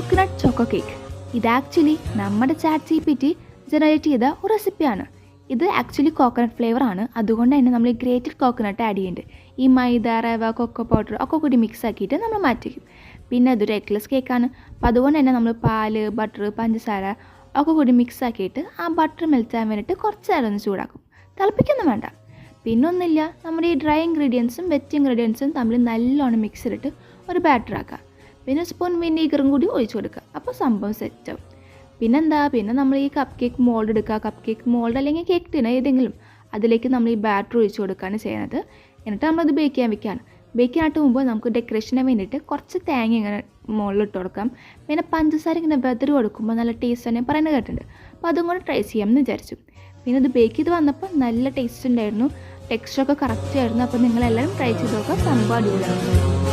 Coconut choco cake. ഇത് actually നമ്മുടെ chat GPT generate ചെയ്ത ഒരു റെസിപ്പിയാണ്. ഇത് ആക്ച്വലി കോക്കനട്ട് ഫ്ലേവർ ആണ്. അതുകൊണ്ട് തന്നെ നമ്മൾ ഈ ഗ്രേറ്റഡ് കോക്കനട്ട് ആഡ് ചെയ്യുന്നുണ്ട്. ഈ മൈദ, റവ, കൊക്കോ പൗഡർ ഒക്കെ കൂടി മിക്സ് ആക്കിയിട്ട് നമ്മൾ മാറ്റിക്കും. പിന്നെ ഇതൊരു എഗ്ലെസ് കേക്കാണ്. അപ്പോൾ അതുകൊണ്ട് തന്നെ നമ്മൾ പാല്, ബട്ടർ, പഞ്ചസാര ഒക്കെ കൂടി മിക്സ് ആക്കിയിട്ട് ആ ബട്ടർ മെൽറ്റ് ആകാൻ വേണ്ടിയിട്ട് കുറച്ച് നേരം ഒന്ന് ചൂടാക്കും. തിളപ്പിക്കൊന്നും വേണ്ട. പിന്നൊന്നുമില്ല, നമ്മുടെ ഈ ഡ്രൈ ഇൻഗ്രീഡിയൻസും വെറ്റ് ഇൻഗ്രീഡിയൻസും തമ്മിൽ നല്ലോണം മിക്സ് ചെയ്തിട്ട് ഒരു ബാറ്റർ ആക്കുക. പിന്നെ സ്പൂൺ വിനീഗറും കൂടി ഒഴിച്ചു കൊടുക്കുക. അപ്പോൾ സംഭവം സെറ്റാവും. പിന്നെ നമ്മൾ ഈ കപ്പ് കേക്ക് മോൾഡ് എടുക്കുക. കപ്പ് കേക്ക് മോൾഡ് അല്ലെങ്കിൽ കേക്ക് ടിൻ ഏതെങ്കിലും അതിലേക്ക് നമ്മൾ ഈ ബാറ്റർ ഒഴിച്ചു കൊടുക്കുകയാണ് ചെയ്യുന്നത്. എന്നിട്ട് നമ്മളത് ബേക്ക് ചെയ്യാൻ വെക്കുകയാണ്. ബേക്ക് ചെയ്യാനായിട്ട് മുമ്പ് നമുക്ക് ഡെക്കറേഷന് വേണ്ടിയിട്ട് കുറച്ച് തേങ്ങ ഇങ്ങനെ മുകളിൽ ഇട്ട് കൊടുക്കാം. പിന്നെ പഞ്ചസാര ഇങ്ങനെ വെതറി കൊടുക്കുമ്പോൾ നല്ല ടേസ്റ്റ് തന്നെ പറയുന്നത് കേട്ടിട്ടുണ്ട്. അപ്പോൾ അതും കൂടെ ട്രൈ ചെയ്യാമെന്ന് വിചാരിച്ചു. പിന്നെ ഇത് ബേക്ക് ചെയ്ത് വന്നപ്പോൾ നല്ല ടേസ്റ്റ് ഉണ്ടായിരുന്നു. ടെക്സ്ചറൊക്കെ കറക്റ്റ് ആയിരുന്നു. അപ്പോൾ നിങ്ങളെല്ലാവരും ട്രൈ ചെയ്ത് നോക്കുക. സംഭവം അടിപൊളിയാണ്.